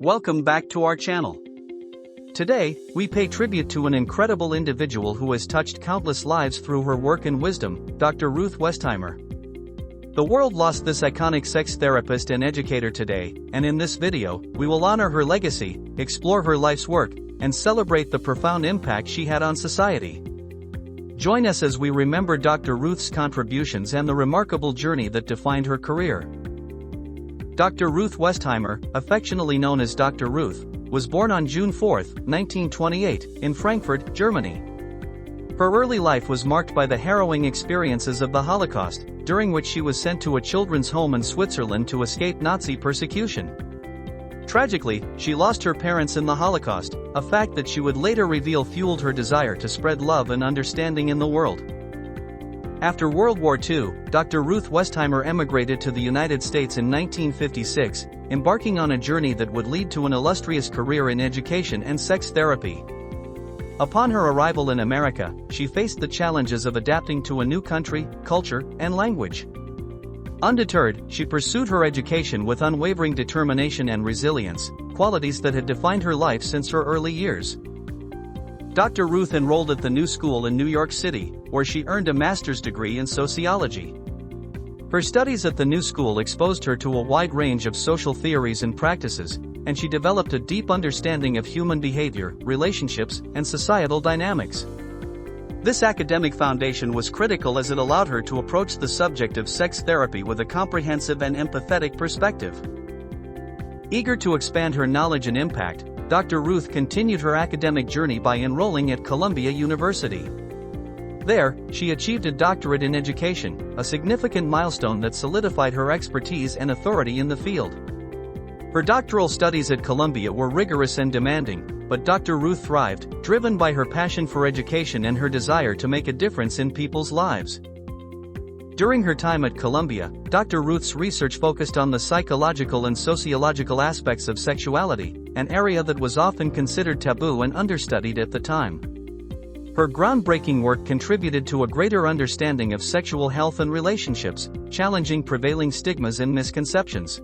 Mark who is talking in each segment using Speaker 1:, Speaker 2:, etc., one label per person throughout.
Speaker 1: Welcome back to our channel. Today, we pay tribute to an incredible individual who has touched countless lives through her work and wisdom, Dr. Ruth Westheimer. The world lost this iconic sex therapist and educator today, and in this video, we will honor her legacy, explore her life's work, and celebrate the profound impact she had on society. Join us as we remember Dr. Ruth's contributions and the remarkable journey that defined her career. Dr. Ruth Westheimer, affectionately known as Dr. Ruth, was born on June 4, 1928, in Frankfurt, Germany. Her early life was marked by the harrowing experiences of the Holocaust, during which she was sent to a children's home in Switzerland to escape Nazi persecution. Tragically, she lost her parents in the Holocaust, a fact that she would later reveal fueled her desire to spread love and understanding in the world. After World War II, Dr. Ruth Westheimer emigrated to the United States in 1956, embarking on a journey that would lead to an illustrious career in education and sex therapy. Upon her arrival in America, she faced the challenges of adapting to a new country, culture, and language. Undeterred, she pursued her education with unwavering determination and resilience, qualities that had defined her life since her early years. Dr. Ruth enrolled at the New School in New York City, where she earned a master's degree in sociology. Her studies at the New School exposed her to a wide range of social theories and practices, and she developed a deep understanding of human behavior, relationships, and societal dynamics. This academic foundation was critical as it allowed her to approach the subject of sex therapy with a comprehensive and empathetic perspective. Eager to expand her knowledge and impact, Dr. Ruth continued her academic journey by enrolling at Columbia University. There, she achieved a doctorate in education, a significant milestone that solidified her expertise and authority in the field. Her doctoral studies at Columbia were rigorous and demanding, but Dr. Ruth thrived, driven by her passion for education and her desire to make a difference in people's lives. During her time at Columbia, Dr. Ruth's research focused on the psychological and sociological aspects of sexuality, an area that was often considered taboo and understudied at the time. Her groundbreaking work contributed to a greater understanding of sexual health and relationships, challenging prevailing stigmas and misconceptions.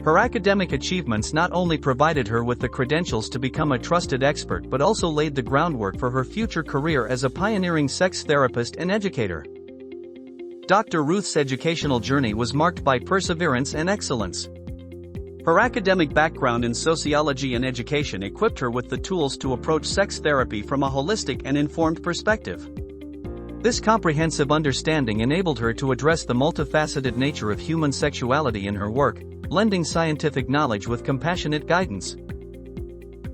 Speaker 1: Her academic achievements not only provided her with the credentials to become a trusted expert but also laid the groundwork for her future career as a pioneering sex therapist and educator. Dr. Ruth's educational journey was marked by perseverance and excellence. Her academic background in sociology and education equipped her with the tools to approach sex therapy from a holistic and informed perspective. This comprehensive understanding enabled her to address the multifaceted nature of human sexuality in her work, blending scientific knowledge with compassionate guidance.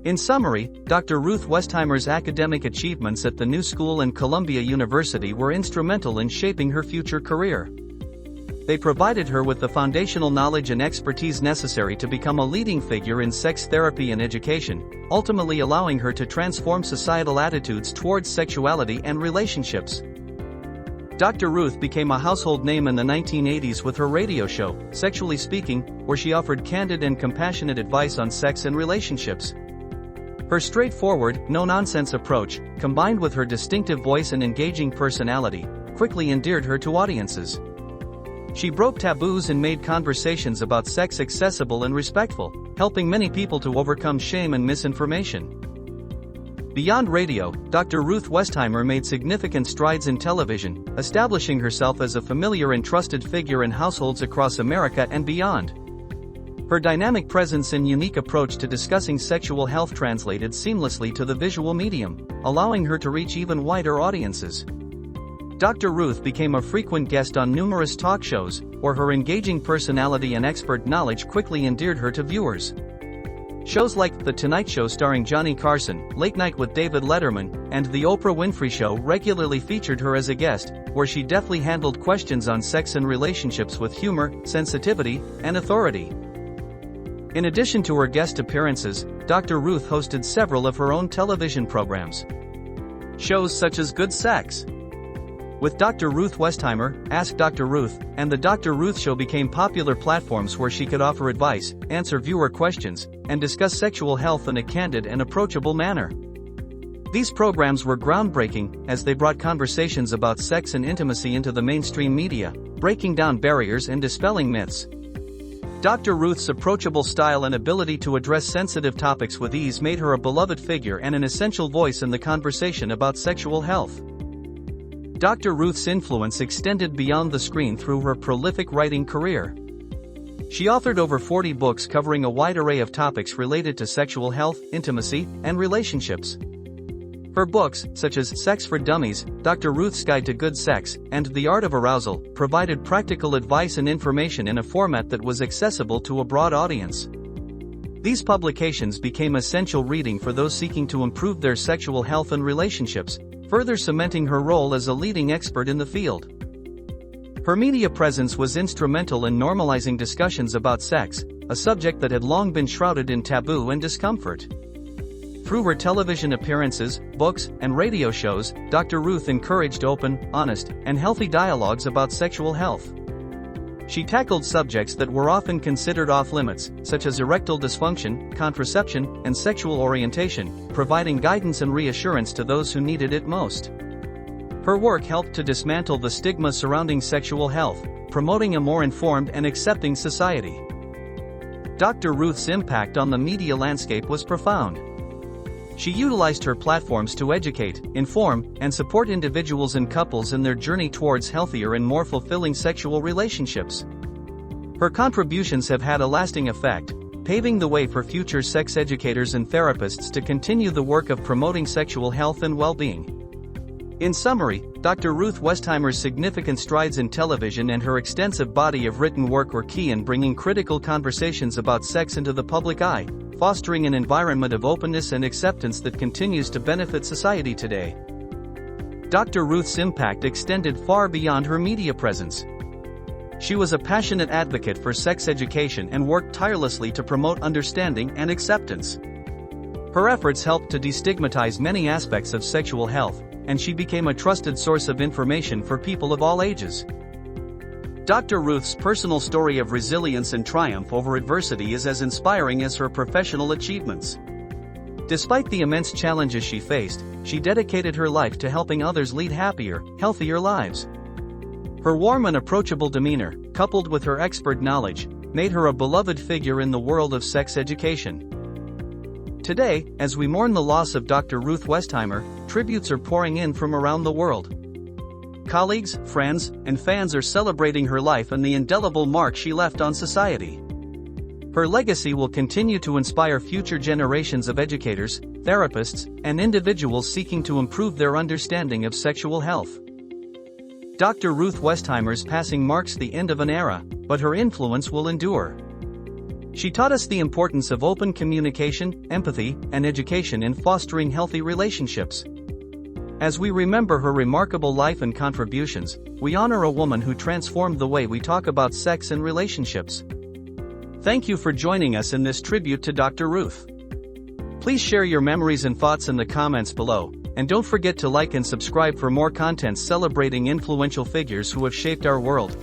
Speaker 1: In summary, Dr. Ruth Westheimer's academic achievements at the New School and Columbia University were instrumental in shaping her future career. They provided her with the foundational knowledge and expertise necessary to become a leading figure in sex therapy and education, ultimately allowing her to transform societal attitudes towards sexuality and relationships. Dr. Ruth became a household name in the 1980s with her radio show, Sexually Speaking, where she offered candid and compassionate advice on sex and relationships. Her straightforward, no-nonsense approach, combined with her distinctive voice and engaging personality, quickly endeared her to audiences. She broke taboos and made conversations about sex accessible and respectful, helping many people to overcome shame and misinformation. Beyond radio, Dr. Ruth Westheimer made significant strides in television, establishing herself as a familiar and trusted figure in households across America and beyond. Her dynamic presence and unique approach to discussing sexual health translated seamlessly to the visual medium, allowing her to reach even wider audiences. Dr. Ruth became a frequent guest on numerous talk shows, where her engaging personality and expert knowledge quickly endeared her to viewers. Shows like The Tonight Show starring Johnny Carson, Late Night with David Letterman, and The Oprah Winfrey Show regularly featured her as a guest, where she deftly handled questions on sex and relationships with humor, sensitivity, and authority. In addition to her guest appearances, Dr. Ruth hosted several of her own television programs. Shows such as Good Sex with Dr. Ruth Westheimer, Ask Dr. Ruth, and The Dr. Ruth Show became popular platforms where she could offer advice, answer viewer questions, and discuss sexual health in a candid and approachable manner. These programs were groundbreaking, as they brought conversations about sex and intimacy into the mainstream media, breaking down barriers and dispelling myths. Dr. Ruth's approachable style and ability to address sensitive topics with ease made her a beloved figure and an essential voice in the conversation about sexual health. Dr. Ruth's influence extended beyond the screen through her prolific writing career. She authored over 40 books covering a wide array of topics related to sexual health, intimacy, and relationships. Her books, such as Sex for Dummies, Dr. Ruth's Guide to Good Sex, and The Art of Arousal, provided practical advice and information in a format that was accessible to a broad audience. These publications became essential reading for those seeking to improve their sexual health and relationships, further cementing her role as a leading expert in the field. Her media presence was instrumental in normalizing discussions about sex, a subject that had long been shrouded in taboo and discomfort. Through her television appearances, books, and radio shows, Dr. Ruth encouraged open, honest, and healthy dialogues about sexual health. She tackled subjects that were often considered off-limits, such as erectile dysfunction, contraception, and sexual orientation, providing guidance and reassurance to those who needed it most. Her work helped to dismantle the stigma surrounding sexual health, promoting a more informed and accepting society. Dr. Ruth's impact on the media landscape was profound. She utilized her platforms to educate, inform, and support individuals and couples in their journey towards healthier and more fulfilling sexual relationships. Her contributions have had a lasting effect, paving the way for future sex educators and therapists to continue the work of promoting sexual health and well-being. In summary, Dr. Ruth Westheimer's significant strides in television and her extensive body of written work were key in bringing critical conversations about sex into the public eye, fostering an environment of openness and acceptance that continues to benefit society today. Dr. Ruth's impact extended far beyond her media presence. She was a passionate advocate for sex education and worked tirelessly to promote understanding and acceptance. Her efforts helped to destigmatize many aspects of sexual health, and she became a trusted source of information for people of all ages. Dr. Ruth's personal story of resilience and triumph over adversity is as inspiring as her professional achievements. Despite the immense challenges she faced, she dedicated her life to helping others lead happier, healthier lives. Her warm and approachable demeanor, coupled with her expert knowledge, made her a beloved figure in the world of sex education. Today, as we mourn the loss of Dr. Ruth Westheimer, tributes are pouring in from around the world. Colleagues, friends, and fans are celebrating her life and the indelible mark she left on society. Her legacy will continue to inspire future generations of educators, therapists, and individuals seeking to improve their understanding of sexual health. Dr. Ruth Westheimer's passing marks the end of an era, but her influence will endure. She taught us the importance of open communication, empathy, and education in fostering healthy relationships. As we remember her remarkable life and contributions, we honor a woman who transformed the way we talk about sex and relationships. Thank you for joining us in this tribute to Dr. Ruth. Please share your memories and thoughts in the comments below, and don't forget to like and subscribe for more content celebrating influential figures who have shaped our world.